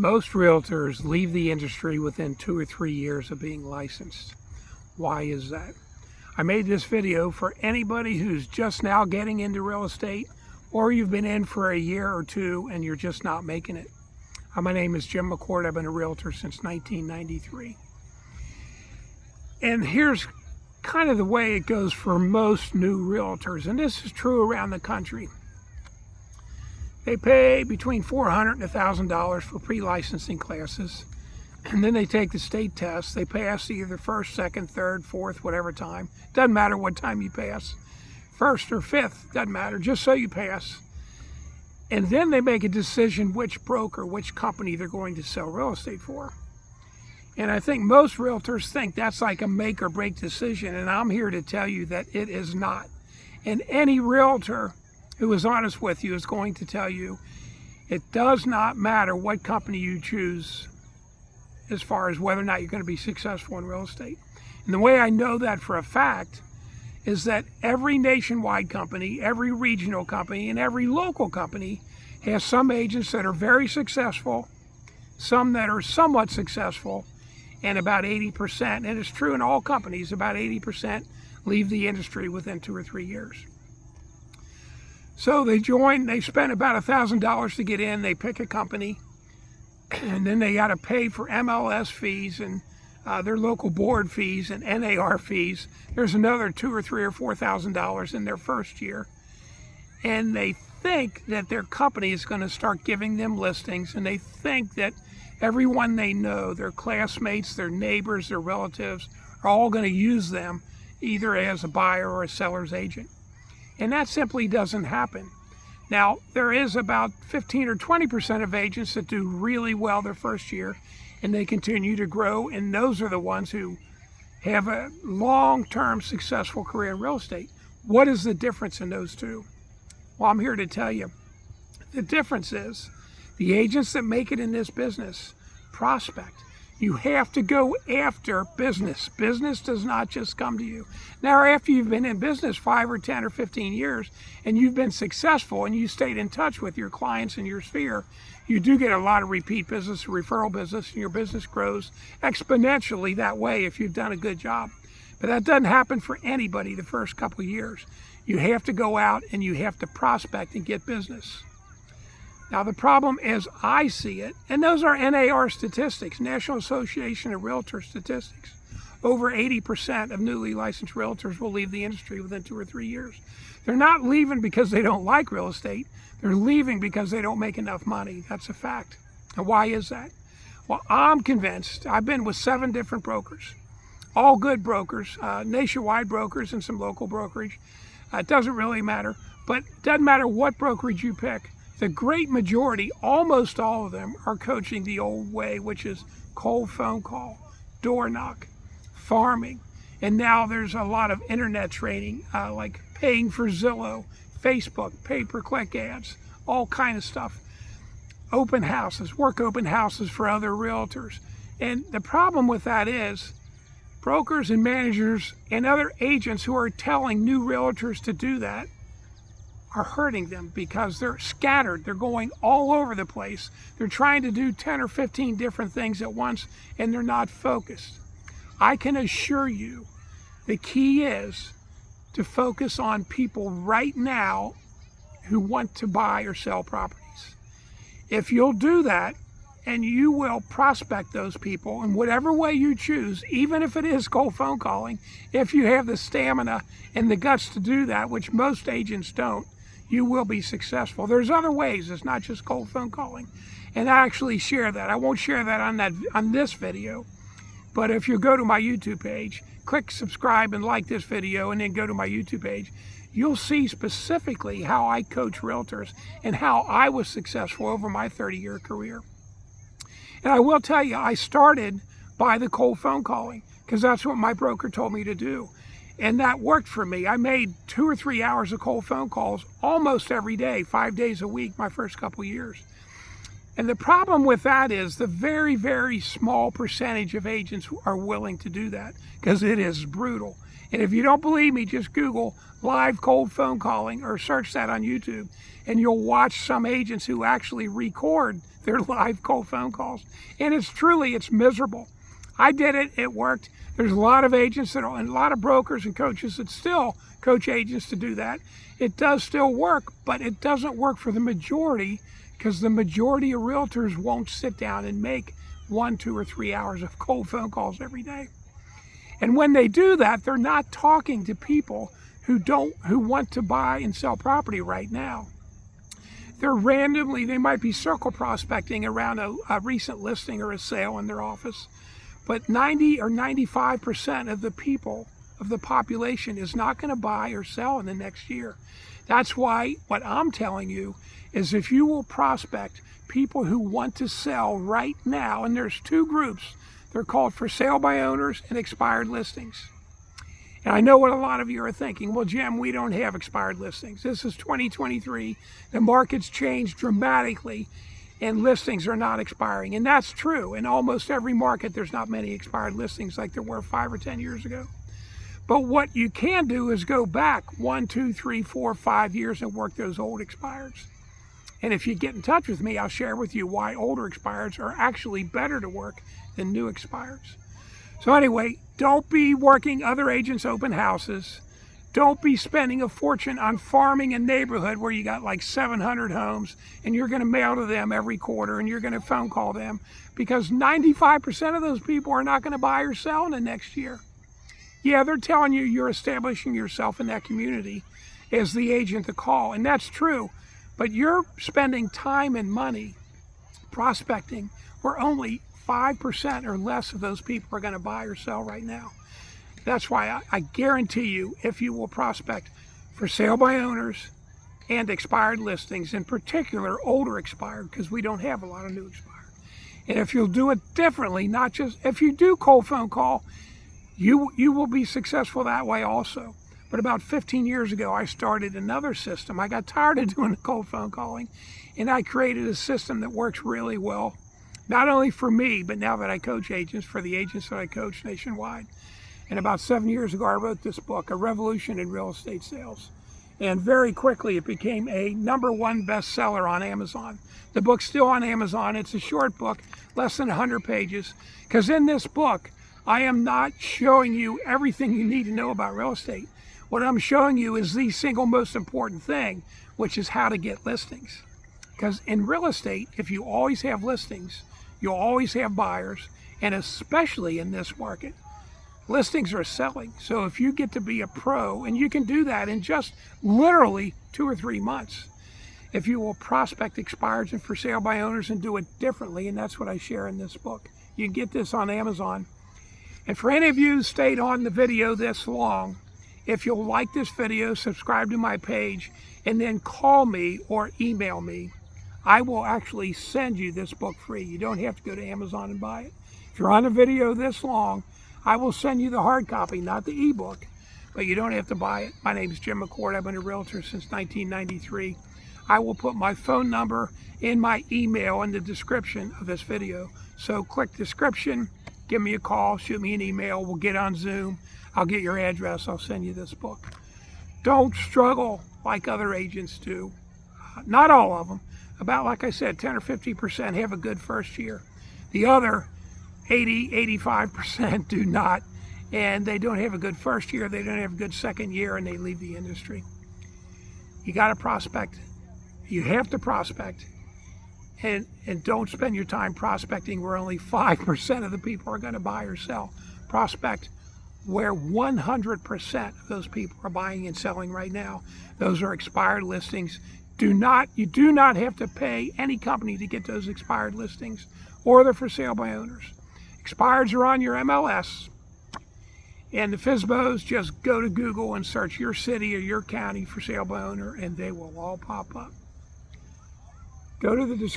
Most realtors leave the industry within 2 or 3 years of being licensed. Why is that? I made this video for anybody who's just now getting into real estate, or you've been in for a year or two and you're just not making it. My name is Jim McCord. I've been a realtor since 1993. And here's kind of the way it goes for most new realtors, and this is true around the country. They pay between $400 and $1,000 for pre-licensing classes, and then they take the state test. They pass either first, second, third, fourth, whatever time. Doesn't matter what time you pass. First or fifth, doesn't matter, just so you pass. And then they make a decision which broker, which company they're going to sell real estate for. And I think most realtors think that's like a make or break decision, and I'm here to tell you that it is not. And any realtor who is honest with you is going to tell you it does not matter what company you choose as far as whether or not you're going to be successful in real estate. And the way I know that for a fact is that every nationwide company, every regional company, and every local company has some agents that are very successful, some that are somewhat successful, and about 80%, and it's true in all companies, about 80% leave the industry within 2 or 3 years. So they join, they spend about $1,000 to get in, they pick a company, and then they got to pay for MLS fees and their local board fees and NAR fees. There's another $2,000 or $3,000 or $4,000 in their first year. And they think that their company is going to start giving them listings, and they think that everyone they know, their classmates, their neighbors, their relatives, are all going to use them either as a buyer or a seller's agent. And that simply doesn't happen. Now, there is about 15 or 20% of agents that do really well their first year, and they continue to grow, and those are the ones who have a long-term successful career in real estate. What is the difference in those two? Well, I'm here to tell you. The difference is the agents that make it in this business prospect. You have to go after business. Business does not just come to you. Now, after you've been in business 5 or 10 or 15 years and you've been successful and you stayed in touch with your clients in your sphere, you do get a lot of repeat business, referral business, and your business grows exponentially that way if you've done a good job. But that doesn't happen for anybody the first couple of years. You have to go out and you have to prospect and get business. Now, the problem as I see it, and those are NAR statistics, National Association of Realtor statistics, over 80% of newly licensed realtors will leave the industry within 2 or 3 years. They're not leaving because they don't like real estate. They're leaving because they don't make enough money. That's a fact. And why is that? Well, I'm convinced. I've been with 7 different brokers, all good brokers, nationwide brokers and some local brokerage. It doesn't really matter, but it doesn't matter what brokerage you pick. The great majority, almost all of them, are coaching the old way, which is cold phone call, door knock, farming. And now there's a lot of internet training, like paying for Zillow, Facebook, pay-per-click ads, all kind of stuff. Open houses, work open houses for other realtors. And the problem with that is brokers and managers and other agents who are telling new realtors to do that are hurting them because they're scattered. They're going all over the place. They're trying to do 10 or 15 different things at once, and they're not focused. I can assure you the key is to focus on people right now who want to buy or sell properties. If you'll do that, and you will prospect those people in whatever way you choose, even if it is cold phone calling, if you have the stamina and the guts to do that, which most agents don't, you will be successful. There's other ways. It's not just cold phone calling. And I actually share that. I won't share that on this video. But if you go to my YouTube page, click subscribe and like this video, and then go to my YouTube page, you'll see specifically how I coach realtors and how I was successful over my 30-year career. And I will tell you, I started by the cold phone calling because that's what my broker told me to do. And that worked for me. I made 2 or 3 hours of cold phone calls almost every day, 5 days a week, my first couple years. And the problem with that is the very, very small percentage of agents are willing to do that because it is brutal. And if you don't believe me, just Google live cold phone calling or search that on YouTube, and you'll watch some agents who actually record their live cold phone calls. And it's miserable. I did it, it worked. There's a lot of agents and a lot of brokers and coaches that still coach agents to do that. It does still work, but it doesn't work for the majority, because the majority of realtors won't sit down and make 1, 2, or 3 hours of cold phone calls every day. And when they do that, they're not talking to people who want to buy and sell property right now. They might be circle prospecting around a recent listing or a sale in their office, but 90 or 95% of the people of the population is not going to buy or sell in the next year. That's why what I'm telling you is, if you will prospect people who want to sell right now, and there's 2 groups, they're called for sale by owners and expired listings. And I know what a lot of you are thinking, well, Jim, we don't have expired listings. This is 2023. The market's changed dramatically, and listings are not expiring. And that's true. In almost every market, there's not many expired listings like there were 5 or 10 years ago. But what you can do is go back 1, 2, 3, 4, 5 years and work those old expireds. And if you get in touch with me, I'll share with you why older expireds are actually better to work than new expireds. So anyway, don't be working other agents' open houses. Don't be spending a fortune on farming a neighborhood where you got like 700 homes and you're going to mail to them every quarter and you're going to phone call them, because 95% of those people are not going to buy or sell in the next year. Yeah, they're telling you you're establishing yourself in that community as the agent to call, and that's true, but you're spending time and money prospecting where only 5% or less of those people are going to buy or sell right now. That's why I guarantee you, if you will prospect for sale by owners and expired listings, in particular older expired, because we don't have a lot of new expired. And if you'll do it differently, not just if you do cold phone call, you will be successful that way also. But about 15 years ago, I started another system. I got tired of doing the cold phone calling, and I created a system that works really well, not only for me, but now that I coach agents, for the agents that I coach nationwide. And about 7 years ago, I wrote this book, A Revolution in Real Estate Sales. And very quickly, it became a #1 bestseller on Amazon. The book's still on Amazon. It's a short book, less than 100 pages, because in this book, I am not showing you everything you need to know about real estate. What I'm showing you is the single most important thing, which is how to get listings. Because in real estate, if you always have listings, you'll always have buyers, and especially in this market, listings are selling. So if you get to be a pro, and you can do that in just literally 2 or 3 months, if you will prospect expireds and for sale by owners and do it differently, and that's what I share in this book. You can get this on Amazon. And for any of you who stayed on the video this long, if you'll like this video, subscribe to my page, and then call me or email me, I will actually send you this book free. You don't have to go to Amazon and buy it. If you're on a video this long, I will send you the hard copy, not the ebook, but you don't have to buy it. My name is Jim McCord. I've been a realtor since 1993. I will put my phone number in my email in the description of this video. So click description, give me a call, shoot me an email, we'll get on Zoom, I'll get your address, I'll send you this book. Don't struggle like other agents do. Not all of them. About, like I said, 10 or 50% have a good first year. The other 80, 85% do not, and they don't have a good first year, they don't have a good second year, and they leave the industry. You got to prospect. You have to prospect, and don't spend your time prospecting where only 5% of the people are going to buy or sell. Prospect where 100% of those people are buying and selling right now. Those are expired listings. You do not have to pay any company to get those expired listings, or they're for sale by owners. Expireds are on your MLS, and the FSBOs, just go to Google and search your city or your county for sale by owner, and they will all pop up. Go to the description.